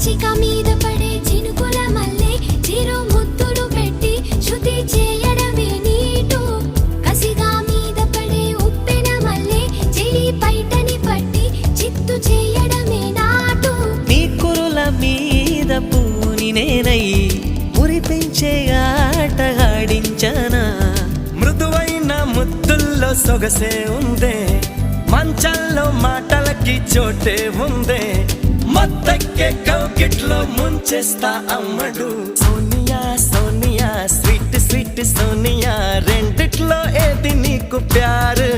చిక మీద పడే చినుకుల మల్లె చిరు ముద్దులు పెట్టి శృతి చేయడమే నీటు కసిగా మీద పడే ఉప్పెన మల్లె చెలి పైటని పట్టి చిత్తు చేయడమే నాటు నీ కురుల మీద పూని నేనై మురిపించే ఆట ఆడించనా మృదువైన ముద్దుల్లో సొగసే ఉందే మంచంలో మాటలకి చోటే ఉందే మత్తెక్కే కౌకిట్లో ముంచేస్తా అమ్మడు సోనియా సోనియా స్వీట్ స్వీట్ సోనియా రెండిట్లో ఏది నీకు ప్యారు